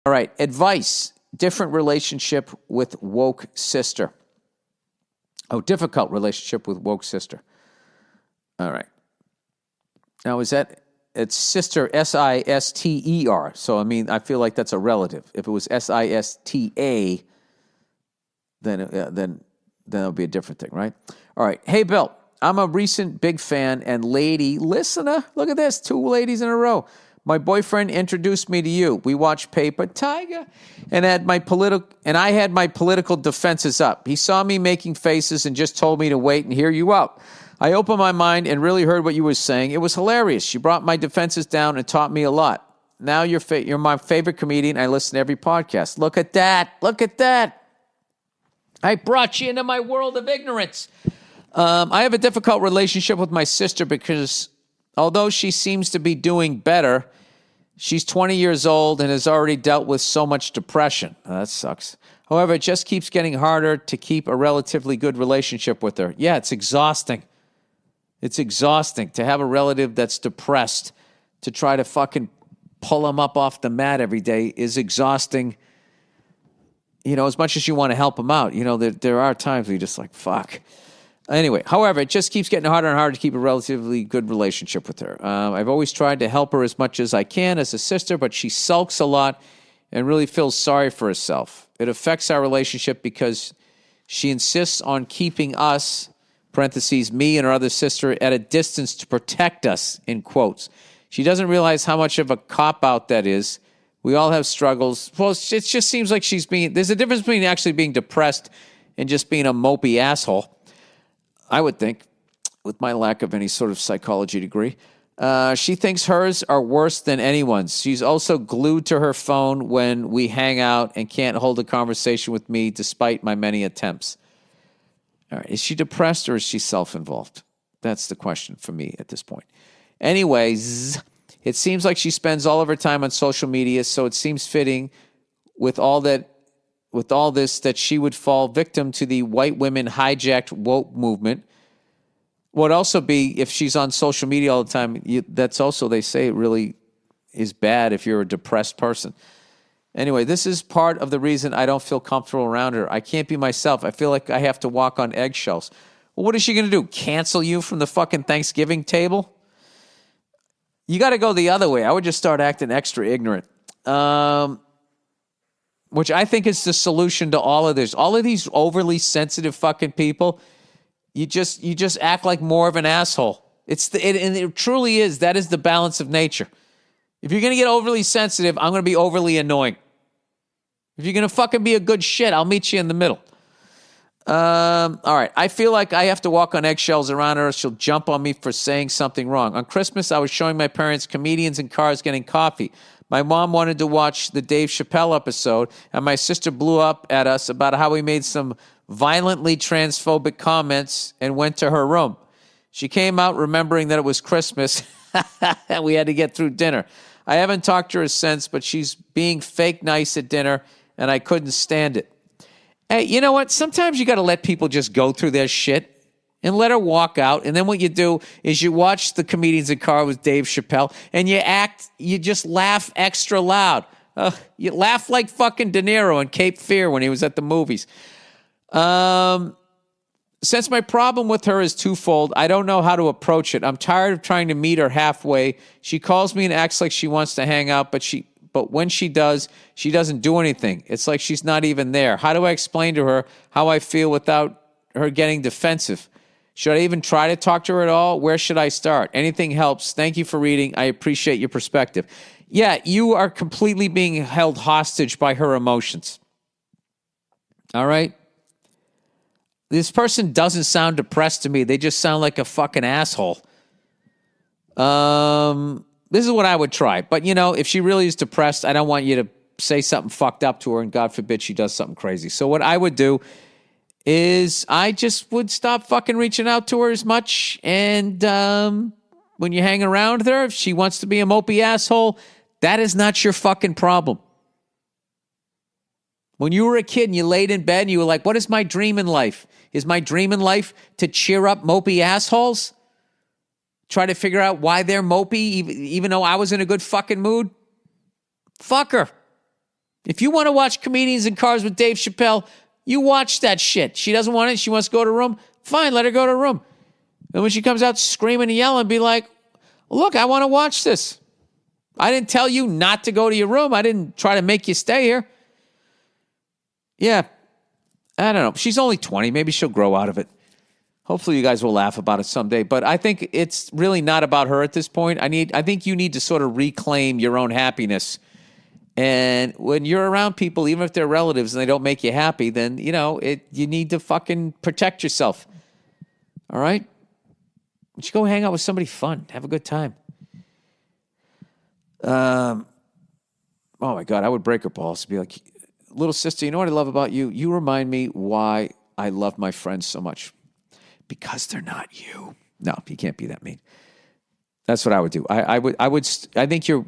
All right. Advice. Different relationship with woke sister. Oh, difficult relationship with woke sister. All right. Now, it's sister, S-I-S-T-E-R. So, I mean, I feel like that's a relative. If it was S-I-S-T-A, then it would be a different thing, right? All right. Hey, Bill, I'm a recent big fan and lady listener. Look at this, 2 ladies in a row. My boyfriend introduced me to you. We watched Paper Tiger, and I had my political defenses up. He saw me making faces and just told me to wait and hear you out. I opened my mind and really heard what you were saying. It was hilarious. You brought my defenses down and taught me a lot. Now you're my favorite comedian. I listen to every podcast. Look at that. Look at that. I brought you into my world of ignorance. I have a difficult relationship with my sister because although she seems to be doing better, she's 20 years old and has already dealt with so much depression. That sucks. However, it just keeps getting harder to keep a relatively good relationship with her. Yeah, it's exhausting. It's exhausting to have a relative that's depressed. To try to fucking pull them up off the mat every day is exhausting. You know, as much as you want to help them out, you know, there are times where you're just like, fuck. Anyway, however, it just keeps getting harder and harder to keep a relatively good relationship with her. I've always tried to help her as much as I can as a sister, but she sulks a lot and really feels sorry for herself. It affects our relationship because she insists on keeping us, parentheses, me and her other sister, at a distance to protect us, in quotes. She doesn't realize how much of a cop-out that is. We all have struggles. Well, it just seems like there's a difference between actually being depressed and just being a mopey asshole. I would think, with my lack of any sort of psychology degree. She thinks hers are worse than anyone's. She's also glued to her phone when we hang out and can't hold a conversation with me despite my many attempts. All right, is she depressed or is she self-involved? That's the question for me at this point. Anyways, it seems like she spends all of her time on social media, so it seems fitting with all this that she would fall victim to the white women hijacked woke movement. Would also be if she's on social media all the time. That's also, they say, it really is bad if you're a depressed person. Anyway, this is part of the reason I don't feel comfortable around her. I can't be myself. I feel like I have to walk on eggshells. Well, what is she going to do? Cancel you from the fucking Thanksgiving table? You got to go the other way. I would just start acting extra ignorant. Which I think is the solution to all of this. All of these overly sensitive fucking people, you just act like more of an asshole. And it truly is. That is the balance of nature. If you're going to get overly sensitive, I'm going to be overly annoying. If you're going to fucking be a good shit, I'll meet you in the middle. All right. I feel like I have to walk on eggshells around her. She'll jump on me for saying something wrong. On Christmas, I was showing my parents comedians in cars getting coffee. My mom wanted to watch the Dave Chappelle episode, and my sister blew up at us about how we made some violently transphobic comments and went to her room. She came out remembering that it was Christmas, and we had to get through dinner. I haven't talked to her since, but she's being fake nice at dinner, and I couldn't stand it. Hey, you know what? Sometimes you got to let people just go through their shit and let her walk out. And then what you do is you watch the comedians in car with Dave Chappelle and you just laugh extra loud. You laugh like fucking De Niro in Cape Fear when he was at the movies. Since my problem with her is twofold, I don't know how to approach it. I'm tired of trying to meet her halfway. She calls me and acts like she wants to hang out, but when she does, she doesn't do anything. It's like she's not even there. How do I explain to her how I feel without her getting defensive? Should I even try to talk to her at all? Where should I start? Anything helps. Thank you for reading. I appreciate your perspective. Yeah, you are completely being held hostage by her emotions. All right? This person doesn't sound depressed to me. They just sound like a fucking asshole. This is what I would try. But, you know, if she really is depressed, I don't want you to say something fucked up to her, and God forbid she does something crazy. So what I would do is I just would stop fucking reaching out to her as much. And when you hang around with her, if she wants to be a mopey asshole, that is not your fucking problem. When you were a kid and you laid in bed and you were like, what is my dream in life? Is my dream in life to cheer up mopey assholes? Try to figure out why they're mopey, even though I was in a good fucking mood? Fuck her. If you want to watch Comedians in Cars with Dave Chappelle, you watch that shit. She doesn't want it. She wants to go to her room. Fine, let her go to her room. And when she comes out screaming and yelling, be like, look, I want to watch this. I didn't tell you not to go to your room. I didn't try to make you stay here. Yeah, I don't know. She's only 20. Maybe she'll grow out of it. Hopefully you guys will laugh about it someday. But I think it's really not about her at this point. I think you need to sort of reclaim your own happiness. And when you're around people, even if they're relatives and they don't make you happy, then, you need to fucking protect yourself. All right? You should go hang out with somebody fun. Have a good time. Oh, my God. I would break her balls. Be like, little sister, you know what I love about you? You remind me why I love my friends so much. Because they're not you. No, you can't be that mean. That's what I would do. I think you've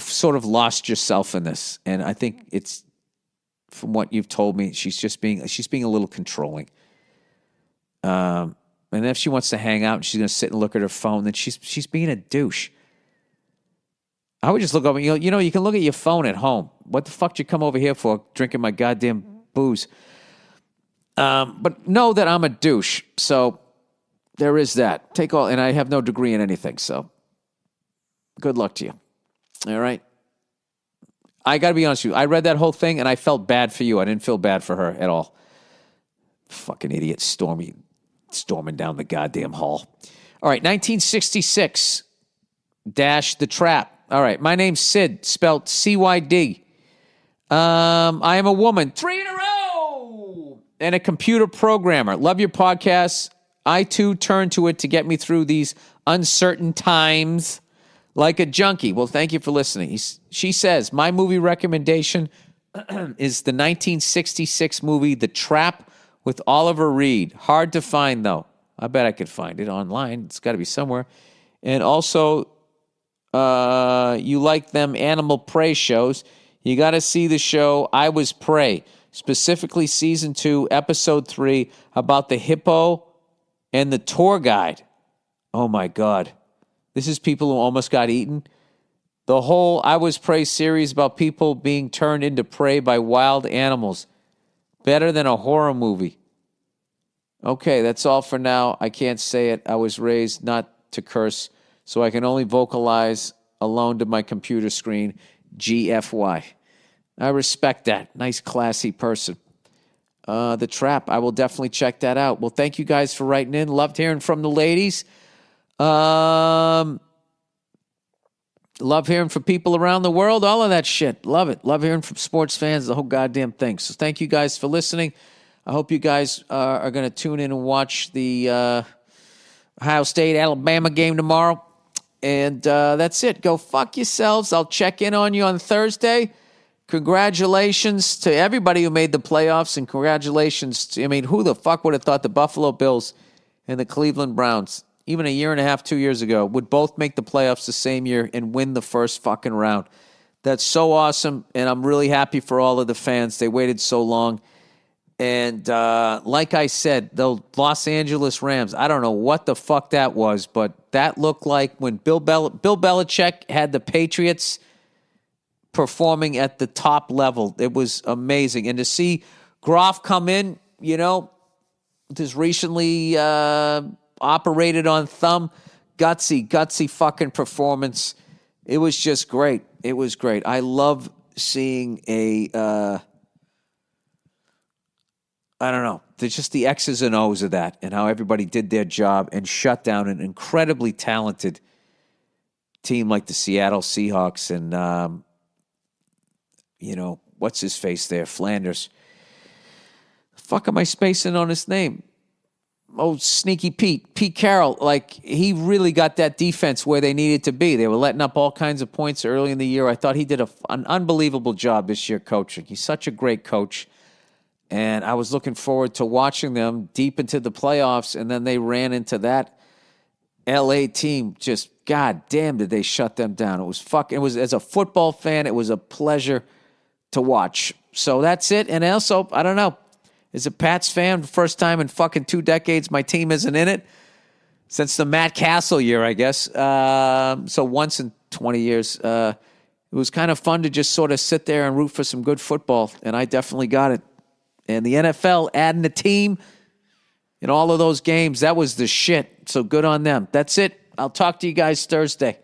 sort of lost yourself in this. And I think it's, from what you've told me, she's being a little controlling. And if she wants to hang out and she's going to sit and look at her phone, then she's being a douche. I would just look over, you can look at your phone at home. What the fuck did you come over here for, drinking my goddamn booze? But know that I'm a douche. So there is that. And I have no degree in anything. So good luck to you. All right. I got to be honest with you. I read that whole thing and I felt bad for you. I didn't feel bad for her at all. Fucking idiot storming down the goddamn hall. All right. 1966 The Trap. All right. My name's Sid, spelled CYD. I am a woman. 3 in a row. And a computer programmer. Love your podcast. I, too, turn to it to get me through these uncertain times like a junkie. Well, thank you for listening. She says, my movie recommendation is the 1966 movie The Trap with Oliver Reed. Hard to find, though. I bet I could find it online. It's got to be somewhere. And also, you like them Animal Prey shows. You got to see the show I Was Prey. Specifically season 2, episode 3, about the hippo and the tour guide. Oh my God. This is people who almost got eaten. The whole I Was Prey series about people being turned into prey by wild animals. Better than a horror movie. Okay, that's all for now. I can't say it. I was raised not to curse, so I can only vocalize alone to my computer screen. GFY. I respect that. Nice, classy person. The Trap. I will definitely check that out. Well, thank you guys for writing in. Loved hearing from the ladies. Love hearing from people around the world. All of that shit. Love it. Love hearing from sports fans. The whole goddamn thing. So thank you guys for listening. I hope you guys are going to tune in and watch the Ohio State-Alabama game tomorrow. And that's it. Go fuck yourselves. I'll check in on you on Thursday. Congratulations to everybody who made the playoffs, and congratulations to, who the fuck would have thought the Buffalo Bills and the Cleveland Browns, even a year and a half, 2 years ago, would both make the playoffs the same year and win the first fucking round. That's so awesome, and I'm really happy for all of the fans. They waited so long. And like I said, the Los Angeles Rams, I don't know what the fuck that was, but that looked like when Bill Belichick had the Patriots performing at the top level. It was amazing. And to see Groff come in, this recently operated on thumb, gutsy fucking performance. It was just great. It was great. I love seeing I don't know. There's just the X's and O's of that and how everybody did their job and shut down an incredibly talented team like the Seattle Seahawks and, what's his face there? Flanders. Fuck am I spacing on his name? Oh, Sneaky Pete. Pete Carroll. He really got that defense where they needed to be. They were letting up all kinds of points early in the year. I thought he did an unbelievable job this year coaching. He's such a great coach. And I was looking forward to watching them deep into the playoffs, and then they ran into that L.A. team. Just, god damn, did they shut them down. It was, as a football fan, it was a pleasure to watch. So that's it. And also, I don't know, as a Pats fan, first time in fucking 2 decades my team isn't in it. Since the Matt Castle year, I guess. So once in 20 years. it was kind of fun to just sort of sit there and root for some good football, and I definitely got it. And the NFL adding a team in all of those games, that was the shit. So good on them. That's it. I'll talk to you guys Thursday.